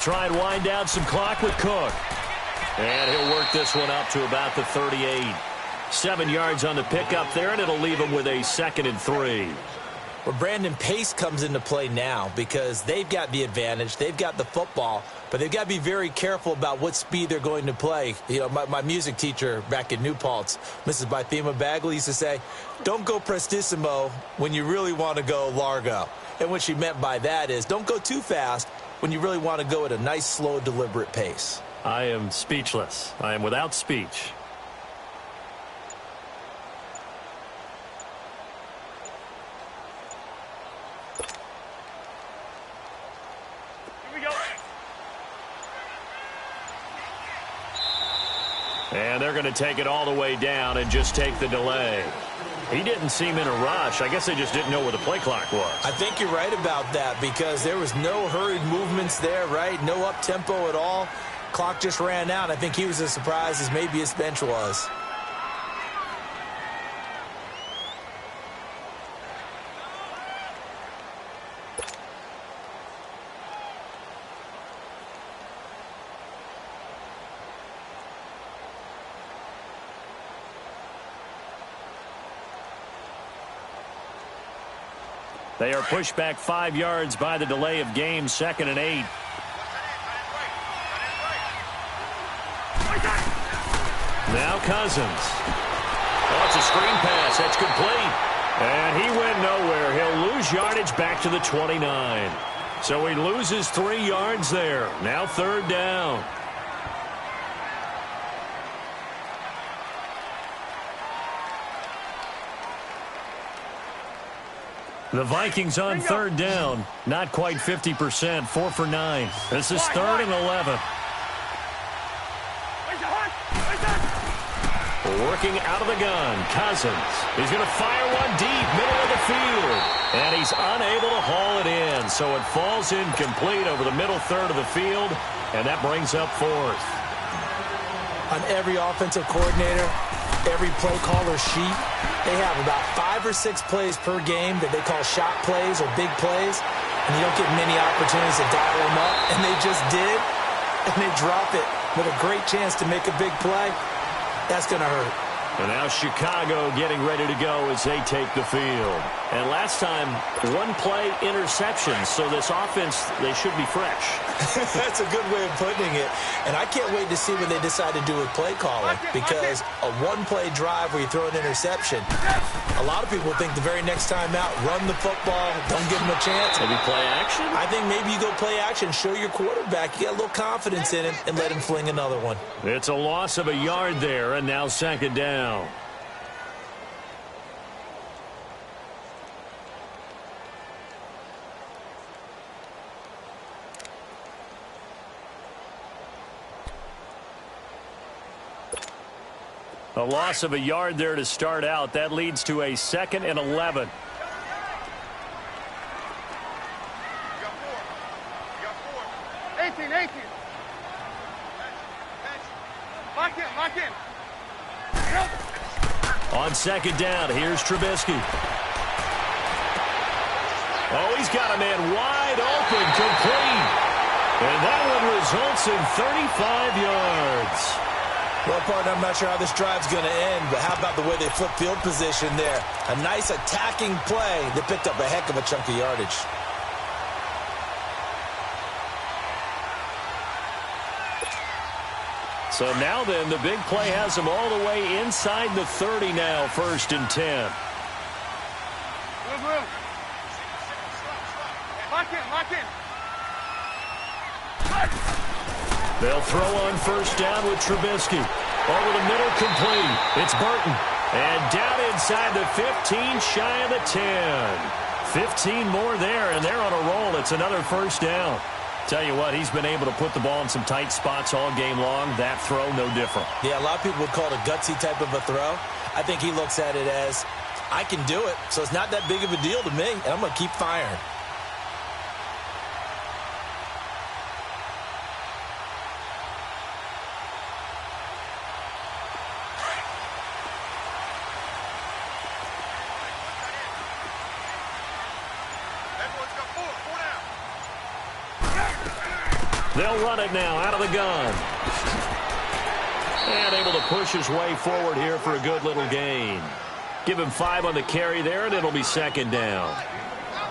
try and wind down some clock with Cook. And he'll work this one up to about the 38. 7 yards on the pickup there, and it'll leave him with a 2nd and 3. Well, Brandon, pace comes into play now because they've got the advantage. They've got the football, but they've got to be very careful about what speed they're going to play. You know, my music teacher back in New Paltz, Mrs. Bythema Bagley, used to say, don't go prestissimo when you really want to go largo. And what she meant by that is don't go too fast when you really want to go at a nice, slow, deliberate pace. I am speechless. I am without speech. And they're going to take it all the way down and just take the delay. He didn't seem in a rush. I guess they just didn't know where the play clock was. I think you're right about that because there was no hurried movements there, right? No up-tempo at all. Clock just ran out. I think he was as surprised as maybe his bench was. They are pushed back 5 yards by the delay of game, 2nd and 8. Now Cousins. Oh, it's a screen pass. That's complete. And he went nowhere. He'll lose yardage back to the 29. So he loses 3 yards there. Now 3rd down. The Vikings on 3rd down. Not quite 50%. 4 for 9. This is 3rd and 11. Working out of the gun. Cousins. He's going to fire one deep, middle of the field. And he's unable to haul it in. So it falls incomplete over the middle third of the field. And that brings up 4th. On every offensive coordinator, every play caller sheet, they have about 5 or 6 plays per game that they call shot plays or big plays, and you don't get many opportunities to dial them up, and they just did, and they drop it with a great chance to make a big play. That's going to hurt. And now Chicago getting ready to go as they take the field. And last time, 1-play interception. So this offense, they should be fresh. That's a good way of putting it. And I can't wait to see what they decide to do with play calling. Because a 1-play drive where you throw an interception, a lot of people think the very next time out, run the football, don't give them a chance. Maybe play action? I think maybe you go play action, show your quarterback, you get a little confidence in him, and let him fling another one. It's a loss of a yard there, and now 2nd down. A loss of a yard there to start out. That leads to a 2nd and 11. On 2nd down, here's Trubisky. Oh, he's got a man wide open, complete. And that one results in 35 yards. Well, partner, I'm not sure how this drive's going to end, but how about the way they flip field position there? A nice attacking play that picked up a heck of a chunk of yardage. So now then, the big play has them all the way inside the 30 now, 1st and 10. Lock in. They'll throw on 1st down with Trubisky. Over the middle, complete. It's Burton. And down inside the 15, shy of the 10. 15 more there, and they're on a roll. It's another 1st down. Tell you what, he's been able to put the ball in some tight spots all game long. That throw, no different. Yeah, a lot of people would call it a gutsy type of a throw. I think he looks at it as, I can do it, so it's not that big of a deal to me, and I'm going to keep firing. They'll run it now out of the gun. And able to push his way forward here for a good little gain. Give him 5 on the carry there, and it'll be second down.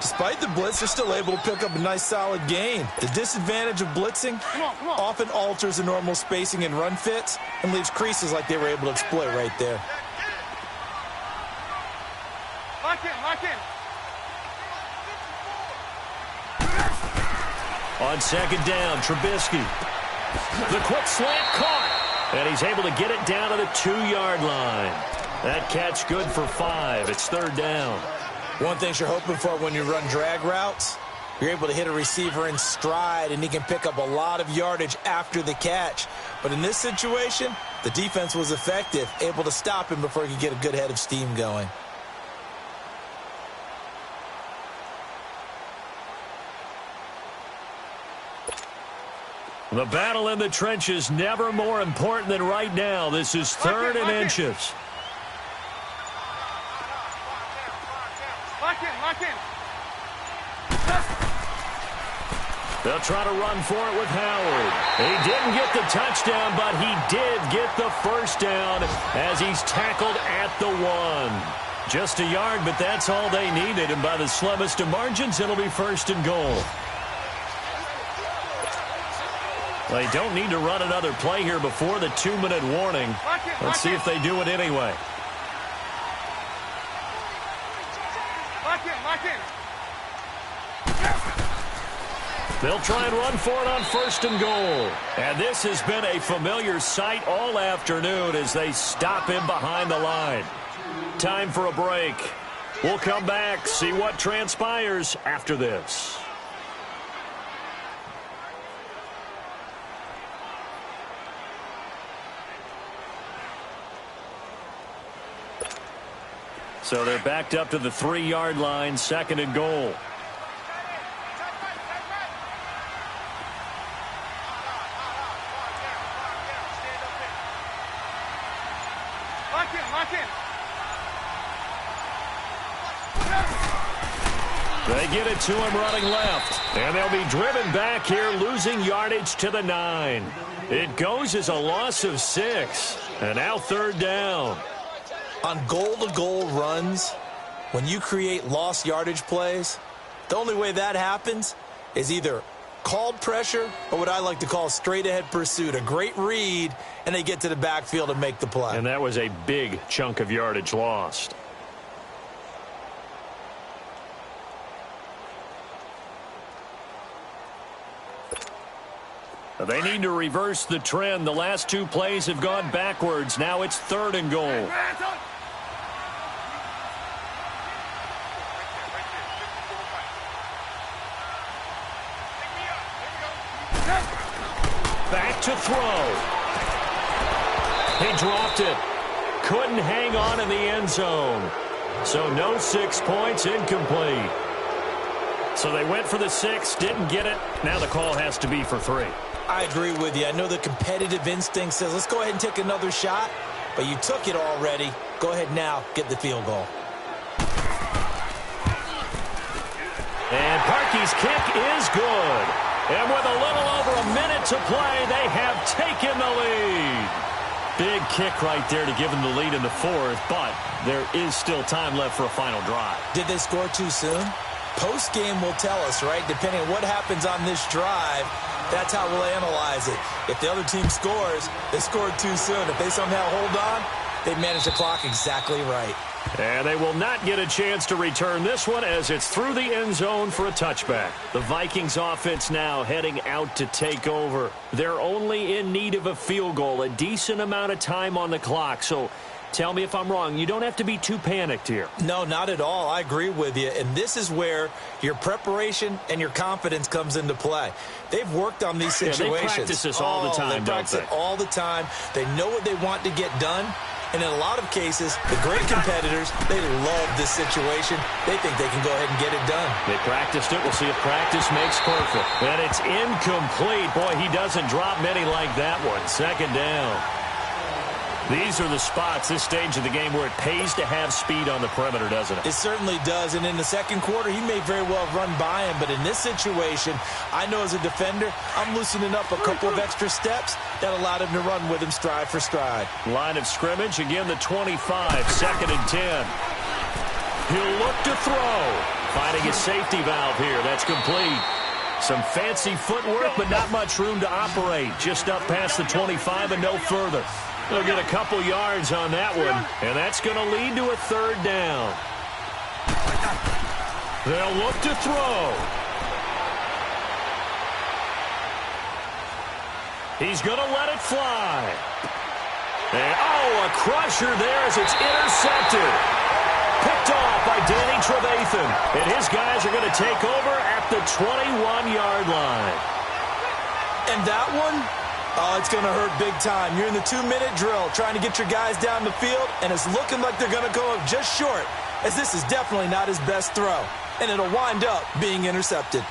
Despite the blitz, they're still able to pick up a nice, solid gain. The disadvantage of blitzing often alters the normal spacing and run fits and leaves creases like they were able to exploit right there. Lock in. On second down, Trubisky. The quick slant caught, and he's able to get it down to the 2-yard line. That catch good for 5. It's third down. One thing you're hoping for when you run drag routes, you're able to hit a receiver in stride, and he can pick up a lot of yardage after the catch. But in this situation, the defense was effective, able to stop him before he could get a good head of steam going. The battle in the trenches never more important than right now. This is third and inches. Lock in. They'll try to run for it with Howard. He didn't get the touchdown, but he did get the first down as he's tackled at the 1. Just a yard, but that's all they needed, and by the slimmest of margins, it'll be first and goal. They don't need to run another play here before the 2-minute warning. Let's see if they do it anyway. Lock in. They'll try and run for it on first and goal. And this has been a familiar sight all afternoon as they stop him behind the line. Time for a break. We'll come back, see what transpires after this. So they're backed up to the 3-yard line, second and goal. Lock in. They get it to him running left. And they'll be driven back here, losing yardage to the 9. It goes as a loss of 6. And now third down. On goal-to-goal runs, when you create lost yardage plays, the only way that happens is either called pressure or what I like to call straight-ahead pursuit, a great read, and they get to the backfield and make the play. And that was a big chunk of yardage lost. They need to reverse the trend. The last 2 plays have gone backwards. Now it's third and goal. Back to throw. He dropped it. Couldn't hang on in the end zone. So no 6 points, incomplete. So they went for the 6, didn't get it. Now the call has to be for 3. I agree with you. I know the competitive instinct says, let's go ahead and take another shot. But you took it already. Go ahead now, get the field goal. And Parkey's kick is good. And with a little over a minute to play, they have taken the lead. Big kick right there to give them the lead in the 4th, but there is still time left for a final drive. Did they score too soon? Post-game will tell us, right? Depending on what happens on this drive, that's how we'll analyze it. If the other team scores, they scored too soon. If they somehow hold on, they managed the clock exactly right. And they will not get a chance to return this one as it's through the end zone for a touchback. The Vikings offense now heading out to take over. They're only in need of a field goal, a decent amount of time on the clock. So tell me if I'm wrong. You don't have to be too panicked here. No, not at all. I agree with you. And this is where your preparation and your confidence comes into play. They've worked on these situations. Yeah, they practice this all the time, they practice it all the time. They know what they want to get done. And in a lot of cases, the great competitors, they love this situation. They think they can go ahead and get it done. They practiced it. We'll see if practice makes perfect. And it's incomplete. Boy, he doesn't drop many like that one. Second down. These are the spots, this stage of the game, where it pays to have speed on the perimeter, doesn't it? It certainly does, and in the second quarter, he may very well run by him, but in this situation, I know as a defender, I'm loosening up a couple of extra steps that allowed him to run with him stride for stride. Line of scrimmage, again the 25, 2nd and 10. He'll look to throw. Finding his safety valve here, that's complete. Some fancy footwork, but not much room to operate. Just up past the 25 and no further. They'll get a couple yards on that one, and that's going to lead to a 3rd down. They'll look to throw. He's going to let it fly. And, a crusher there as it's intercepted. Picked off by Danny Trevathan. And his guys are going to take over at the 21-yard line. And that one, it's going to hurt big time. You're in the 2-minute drill trying to get your guys down the field, and it's looking like they're going to go up just short, as this is definitely not his best throw. And it'll wind up being intercepted.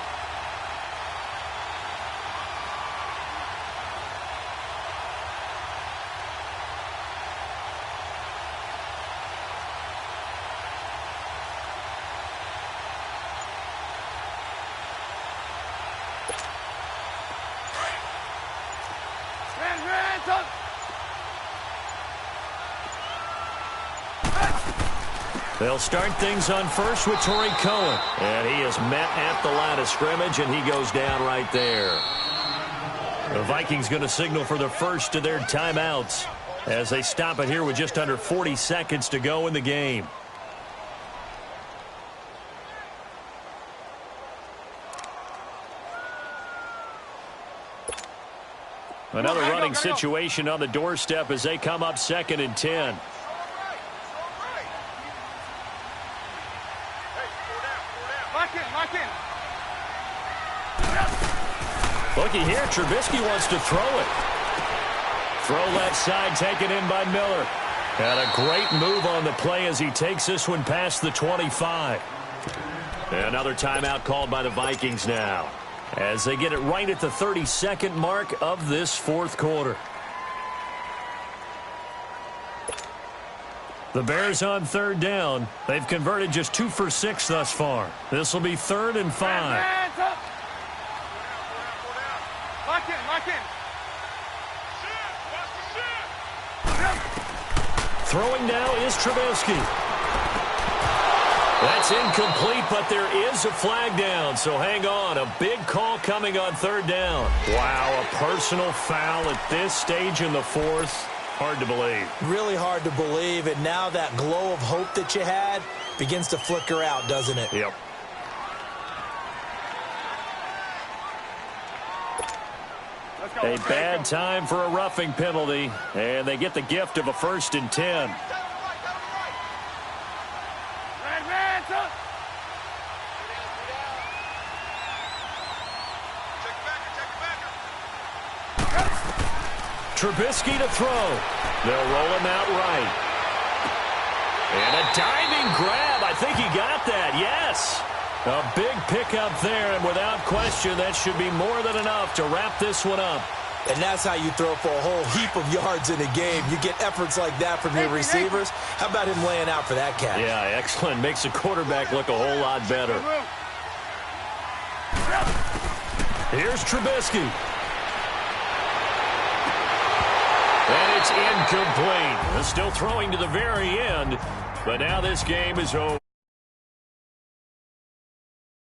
They'll start things on first with Torrey Cohen. And he is met at the line of scrimmage, and he goes down right there. The Vikings going to signal for the first of their timeouts as they stop it here with just under 40 seconds to go in the game. Another running situation on the doorstep as they come up 2nd and 10. Looky here, Trubisky wants to throw it. Throw left side, taken in by Miller. And a great move on the play as he takes this one past the 25. Another timeout called by the Vikings now, as they get it right at the 32nd mark of this 4th quarter. The Bears on 3rd down. They've converted just 2 for 6 thus far. This will be 3rd and 5. Lock in. Throwing now is Trubisky. That's incomplete, but there is a flag down, so hang on. A big call coming on 3rd down. Wow, a personal foul at this stage in the 4th. Hard to believe. Really hard to believe, and now that glow of hope that you had begins to flicker out, doesn't it? Yep. A bad time for a roughing penalty, and they get the gift of a 1st and 10. Trubisky to throw. They'll roll him out right. And a diving grab. I think he got that. Yes. A big pickup there, and without question, that should be more than enough to wrap this one up. And that's how you throw for a whole heap of yards in a game. You get efforts like that from your receivers. How about him laying out for that catch? Yeah, excellent. Makes the quarterback look a whole lot better. Here's Trubisky. And it's incomplete. Still throwing to the very end, but now this game is over.